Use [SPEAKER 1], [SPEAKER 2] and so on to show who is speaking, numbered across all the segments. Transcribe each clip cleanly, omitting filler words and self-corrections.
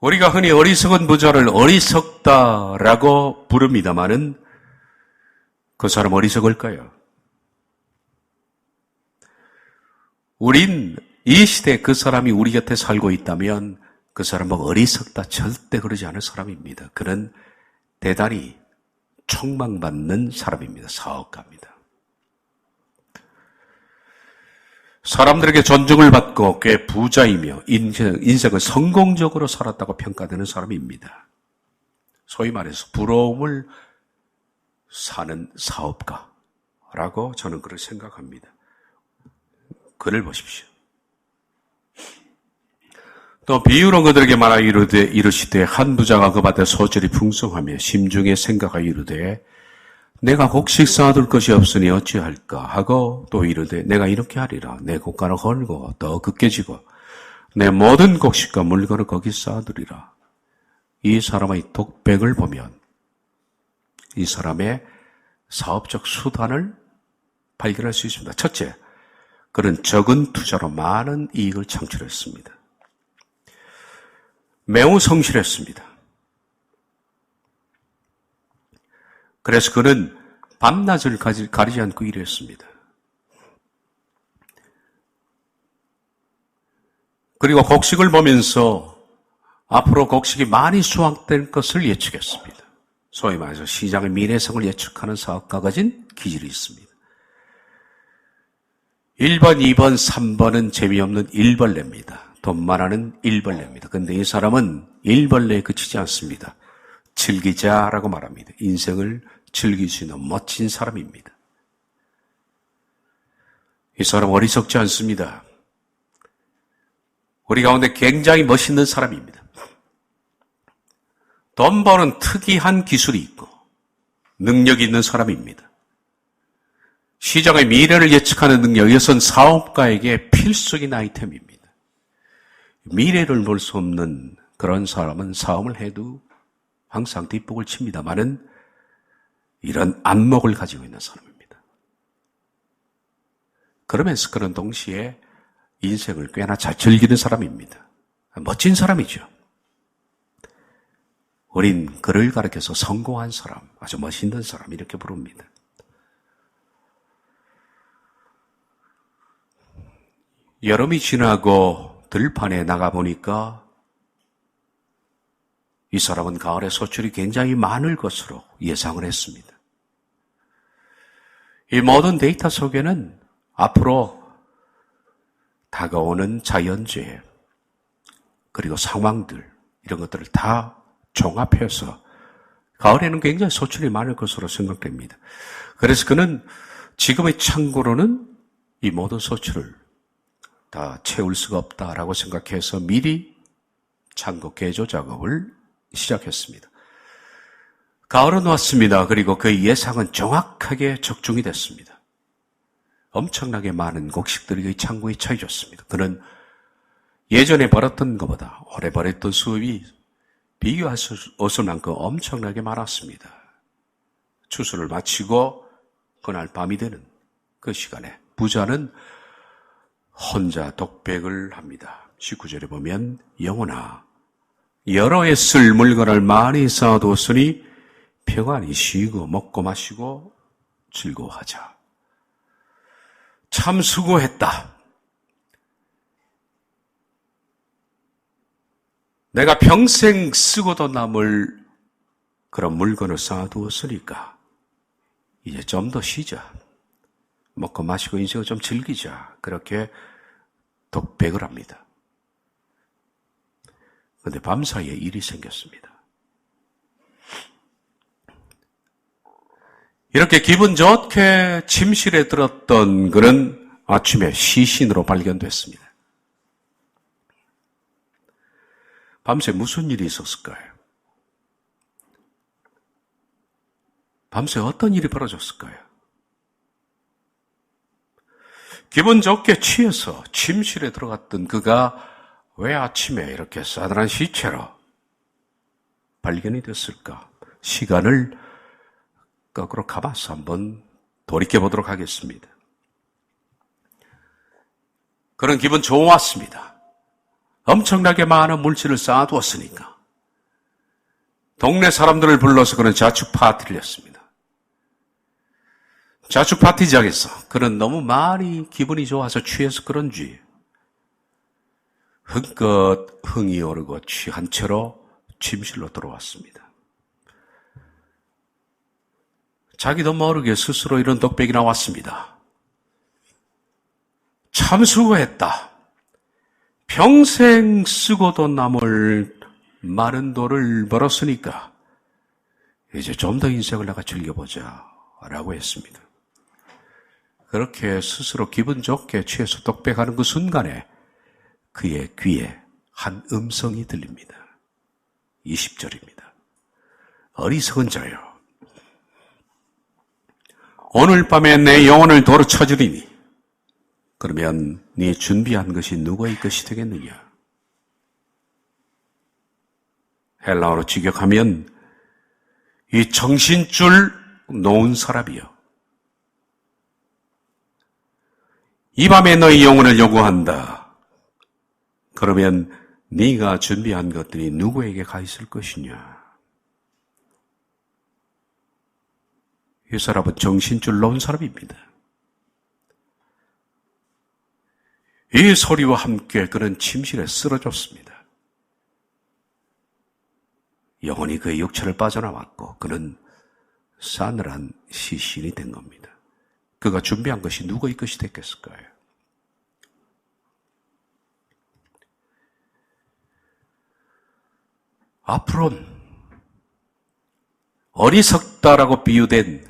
[SPEAKER 1] 우리가 흔히 어리석은 부자를 어리석다라고 부릅니다마는 그 사람 어리석을까요? 우린 이 시대에 그 사람이 우리 곁에 살고 있다면 그 사람은 어리석다 절대 그러지 않을 사람입니다. 그는 대단히 촉망받는 사람입니다. 사업가입니다. 사람들에게 존중을 받고 꽤 부자이며 인생을 성공적으로 살았다고 평가되는 사람입니다. 소위 말해서 부러움을 사는 사업가라고 저는 그렇게 생각합니다. 글을 보십시오. 또 비유로 그들에게 말하여 이르시되 한 부자가 그 밭에 소질이 풍성하며 심중에 생각하여 이르되 내가 곡식 쌓아둘 것이 없으니 어찌할까 하고 또 이르되 내가 이렇게 하리라. 내 곡간을 헐고 더 굳게지고 내 모든 곡식과 물건을 거기 쌓아두리라. 이 사람의 독백을 보면 이 사람의 사업적 수단을 발견할 수 있습니다. 첫째, 그는 적은 투자로 많은 이익을 창출했습니다. 매우 성실했습니다. 그래서 그는 밤낮을 가리지 않고 일했습니다. 그리고 곡식을 보면서 앞으로 곡식이 많이 수확될 것을 예측했습니다. 소위 말해서 시장의 미래성을 예측하는 사업가가 가진 기질이 있습니다. 1번, 2번, 3번은 재미없는 일벌레입니다. 돈만 하는 일벌레입니다. 그런데 이 사람은 일벌레에 그치지 않습니다. 즐기자라고 말합니다. 인생을 즐길 수 있는 멋진 사람입니다. 이 사람 어리석지 않습니다. 우리 가운데 굉장히 멋있는 사람입니다. 돈 버는 특이한 기술이 있고 능력이 있는 사람입니다. 시장의 미래를 예측하는 능력, 이것은 사업가에게 필수적인 아이템입니다. 미래를 볼 수 없는 그런 사람은 싸움을 해도 항상 뒷북을 칩니다마는 이런 안목을 가지고 있는 사람입니다. 그러면서 그런 동시에 인생을 꽤나 잘 즐기는 사람입니다. 멋진 사람이죠. 우린 그를 가리켜서 성공한 사람, 아주 멋있는 사람 이렇게 부릅니다. 여름이 지나고 들판에 나가보니까 이 사람은 가을에 소출이 굉장히 많을 것으로 예상을 했습니다. 이 모든 데이터 속에는 앞으로 다가오는 자연재해 그리고 상황들 이런 것들을 다 종합해서 가을에는 굉장히 소출이 많을 것으로 생각됩니다. 그래서 그는 지금의 창고로는 이 모든 소출을 다 채울 수가 없다라고 생각해서 미리 창고 개조 작업을 시작했습니다. 가을은 왔습니다. 그리고 그의 예상은 정확하게 적중이 됐습니다. 엄청나게 많은 곡식들이 그의 창고에 처해졌습니다. 그는 예전에 벌었던 것보다 올해 벌었던 수입이 비교할 수 없을 만큼 엄청나게 많았습니다. 추수를 마치고 그날 밤이 되는 그 시간에 부자는 혼자 독백을 합니다. 19절에 보면 영혼아 여러 해 쓸 물건을 많이 쌓아두었으니 평안히 쉬고 먹고 마시고 즐거워하자. 참 수고했다. 내가 평생 쓰고도 남을 그런 물건을 쌓아두었으니까 이제 좀 더 쉬자. 먹고 마시고 인생을 좀 즐기자. 그렇게 독백을 합니다. 그런데 밤사이에 일이 생겼습니다. 이렇게 기분 좋게 침실에 들었던 그는 아침에 시신으로 발견됐습니다. 밤새 무슨 일이 있었을까요? 밤새 어떤 일이 벌어졌을까요? 기분 좋게 취해서 침실에 들어갔던 그가 왜 아침에 이렇게 싸늘한 시체로 발견이 됐을까? 시간을 거꾸로 가봐서 한번 돌이켜보도록 하겠습니다. 그런 기분 좋았습니다. 엄청나게 많은 물질을 쌓아두었으니까 동네 사람들을 불러서 그런 자축 파티를 했습니다. 자축 파티장에서 그는 너무 많이 기분이 좋아서 취해서 그런지 흥껏 흥이 오르고 취한 채로 침실로 들어왔습니다. 자기도 모르게 스스로 이런 독백이 나왔습니다. 참 수고했다. 평생 쓰고도 남을 많은 돈을 벌었으니까 이제 좀 더 인생을 내가 즐겨보자 라고 했습니다. 그렇게 스스로 기분 좋게 취해서 독백하는 그 순간에 그의 귀에 한 음성이 들립니다. 20절입니다. 어리석은 자여, 오늘 밤에 내 영혼을 도로 쳐주리니 그러면 네 준비한 것이 누구의 것이 되겠느냐? 헬라어로 직역하면 이 정신줄 놓은 사람이요, 이 밤에 너의 영혼을 요구한다. 그러면 네가 준비한 것들이 누구에게 가 있을 것이냐? 이 사람은 정신줄 놓은 사람입니다. 이 소리와 함께 그는 침실에 쓰러졌습니다. 영혼이 그의 육체를 빠져나왔고 그는 싸늘한 시신이 된 겁니다. 그가 준비한 것이 누구의 것이 됐겠을까요? 앞으로는 어리석다라고 비유된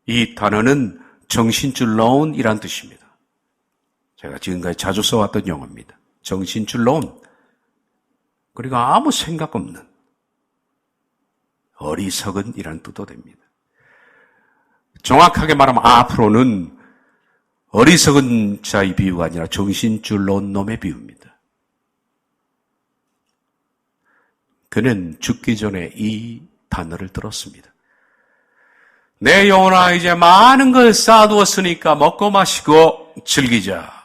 [SPEAKER 1] 이 단어는 정신줄 놓은 이란 뜻입니다. 제가 지금까지 자주 써왔던 용어입니다. 정신줄 놓은, 그리고 아무 생각 없는, 어리석은 이란 뜻도 됩니다. 정확하게 말하면 앞으로는 어리석은 자의 비유가 아니라 정신줄 놓은 놈의 비유입니다. 그는 죽기 전에 이 단어를 들었습니다. 내 영혼아, 이제 많은 걸 쌓아두었으니까 먹고 마시고 즐기자.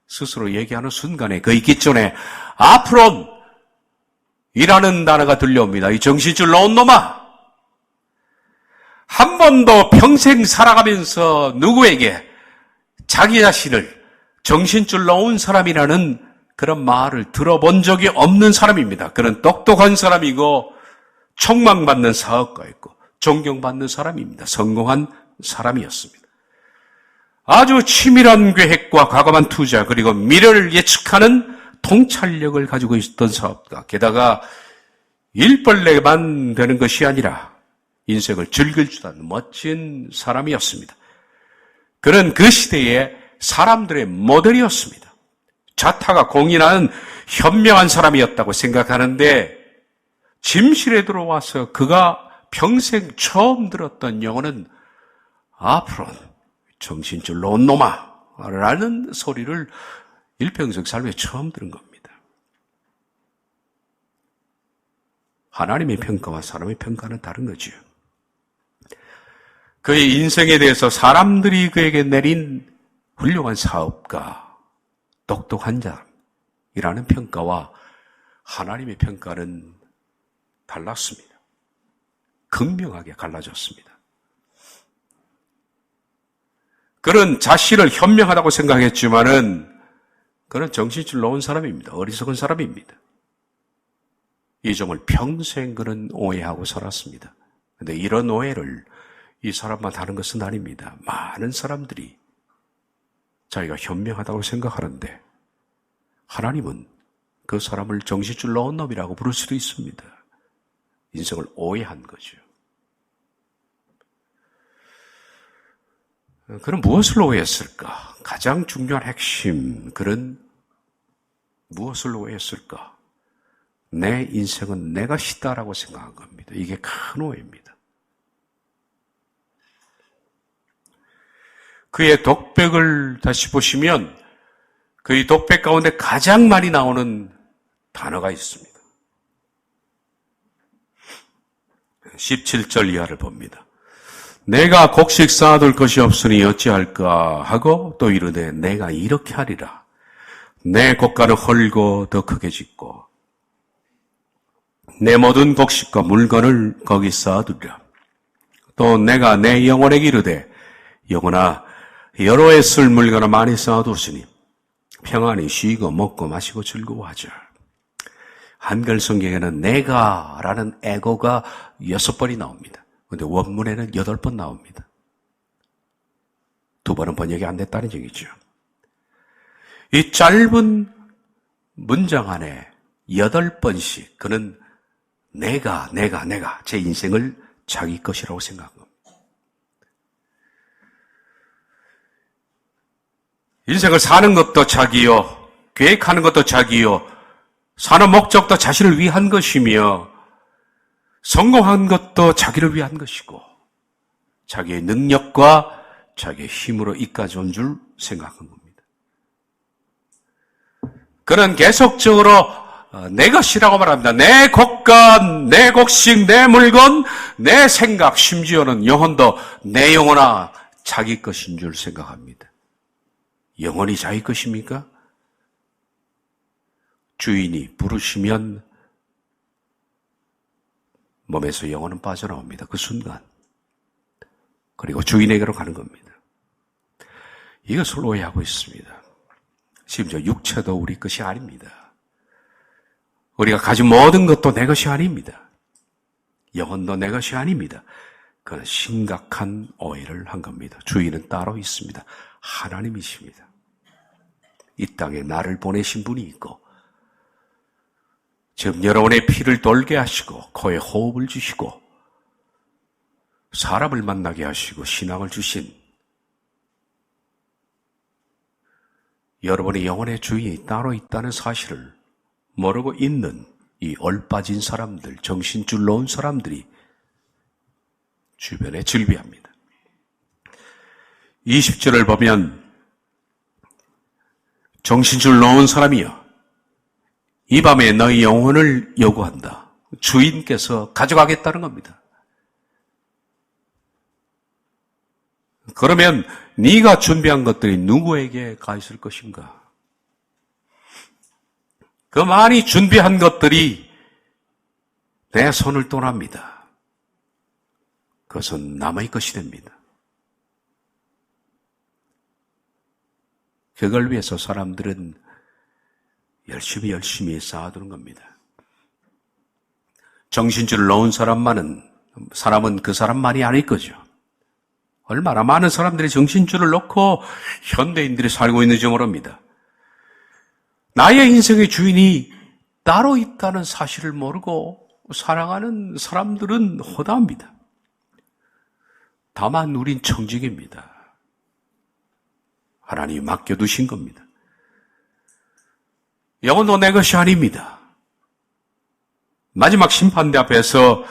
[SPEAKER 1] 스스로 얘기하는 순간에 그 있기 전에 앞으론 이라는 단어가 들려옵니다. 이 정신줄 놓은 놈아, 한 번도 평생 살아가면서 누구에게 자기 자신을 정신줄 놓은 사람이라는 그런 말을 들어본 적이 없는 사람입니다. 그는 똑똑한 사람이고 촉망받는 사업가였고 존경받는 사람입니다. 성공한 사람이었습니다. 아주 치밀한 계획과 과감한 투자, 그리고 미래를 예측하는 통찰력을 가지고 있었던 사업가, 게다가 일벌레만 되는 것이 아니라 인생을 즐길 줄 아는 멋진 사람이었습니다. 그는 그 시대의 사람들의 모델이었습니다. 자타가 공인하는 현명한 사람이었다고 생각하는데, 침실에 들어와서 그가 평생 처음 들었던 영어는 앞으로는 정신줄 놓은 놈아 라는 소리를 일평생 삶에 처음 들은 겁니다. 하나님의 평가와 사람의 평가는 다른 거지요. 그의 인생에 대해서 사람들이 그에게 내린 훌륭한 사업가, 똑똑한 자이라는 평가와 하나님의 평가는 달랐습니다. 극명하게 갈라졌습니다. 그는 자신을 현명하다고 생각했지만은 그는 정신줄 놓은 사람입니다. 어리석은 사람입니다. 이 점을 평생 그는 오해하고 살았습니다. 그런데 이런 오해를 이 사람만 하는 것은 아닙니다. 많은 사람들이 자기가 현명하다고 생각하는데 하나님은 그 사람을 정신줄 놓은 놈이라고 부를 수도 있습니다. 인생을 오해한 거죠. 그는 무엇을 오해했을까? 가장 중요한 핵심, 그는 무엇을 오해했을까? 내 인생은 내 것이다라고 생각한 겁니다. 이게 큰 오해입니다. 그의 독백을 다시 보시면 그의 독백 가운데 가장 많이 나오는 단어가 있습니다. 17절 이하를 봅니다. 내가 곡식 쌓아둘 것이 없으니 어찌할까 하고 또 이르되 내가 이렇게 하리라. 내 곡간을 헐고 더 크게 짓고 내 모든 곡식과 물건을 거기 쌓아두리라. 또 내가 내 영혼에게 이르되 영혼아 여러 해 쓸 물건을 많이 쌓아두었으니 평안히 쉬고 먹고 마시고 즐거워하자. 한글 성경에는 내가라는 에고가 6번이 나옵니다. 그런데 원문에는 8번 나옵니다. 2번은 번역이 안 됐다는 얘기죠. 이 짧은 문장 안에 8번씩 그는 내가 제 인생을 자기 것이라고 생각합니다. 인생을 사는 것도 자기요, 계획하는 것도 자기요, 사는 목적도 자신을 위한 것이며 성공한 것도 자기를 위한 것이고 자기의 능력과 자기의 힘으로 이까지 온 줄 생각한 겁니다. 그는 계속적으로 내 것이라고 말합니다. 내 곡간, 내 곡식, 내 물건, 내 생각, 심지어는 영혼도 내 영혼아 자기 것인 줄 생각합니다. 영혼이 자기 것입니까? 주인이 부르시면 몸에서 영혼은 빠져나옵니다. 그 순간. 그리고 주인에게로 가는 겁니다. 이것을 오해하고 있습니다. 심지어 육체도 우리 것이 아닙니다. 우리가 가진 모든 것도 내 것이 아닙니다. 영혼도 내 것이 아닙니다. 그건 심각한 오해를 한 겁니다. 주인은 따로 있습니다. 하나님이십니다. 이 땅에 나를 보내신 분이 있고 지금 여러분의 피를 돌게 하시고 코에 호흡을 주시고 사람을 만나게 하시고 신앙을 주신 여러분의 영혼의 주인이 따로 있다는 사실을 모르고 있는 이 얼빠진 사람들, 정신줄 놓은 사람들이 주변에 즐비합니다. 20절을 보면 정신줄 놓은 사람이여 이 밤에 너희 영혼을 요구한다. 주인께서 가져가겠다는 겁니다. 그러면 네가 준비한 것들이 누구에게 가 있을 것인가? 그 많이 준비한 것들이 내 손을 떠납니다. 그것은 남의 것이 됩니다. 그걸 위해서 사람들은 열심히 쌓아두는 겁니다. 정신줄을 놓은 사람은 그 사람만이 아닐 거죠. 얼마나 많은 사람들이 정신줄을 놓고 현대인들이 살고 있는지 모릅니다. 나의 인생의 주인이 따로 있다는 사실을 모르고 살아가는 사람들은 허다합니다. 다만 우린 청직입니다. 하나님이 맡겨두신 겁니다. 영혼도 내 것이 아닙니다. 마지막 심판대 앞에서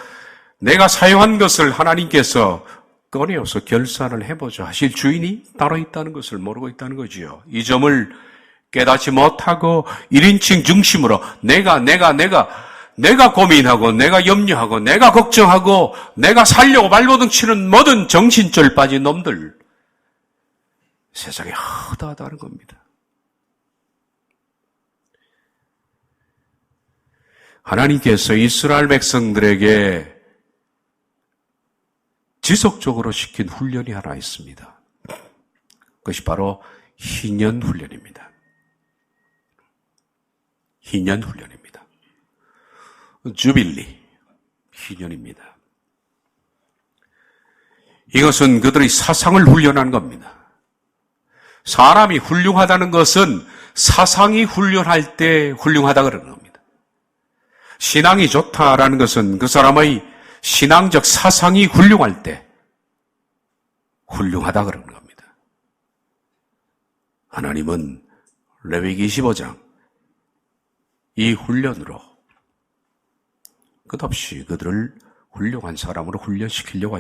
[SPEAKER 1] 내가 사용한 것을 하나님께서 꺼내어서 결산을 해보자 하실 주인이 따로 있다는 것을 모르고 있다는 거지요. 이 점을 깨닫지 못하고 1인칭 중심으로 내가 고민하고 내가 염려하고 내가 걱정하고 내가 살려고 발버둥 치는 모든 정신줄 빠진 놈들 세상에 허다하다는 겁니다. 하나님께서 이스라엘 백성들에게 지속적으로 시킨 훈련이 하나 있습니다. 그것이 바로 희년 훈련입니다. 희년 훈련입니다. 주빌리, 희년입니다. 이것은 그들의 사상을 훈련한 겁니다. 사람이 훌륭하다는 것은 사상이 훌륭할 때 훌륭하다 그러는 겁니다. 신앙이 좋다라는 것은 그 사람의 신앙적 사상이 훌륭할 때 훌륭하다 그러는 겁니다. 하나님은 레위기 25장 이 훈련으로 끝없이 그들을 훌륭한 사람으로 훈련시키려고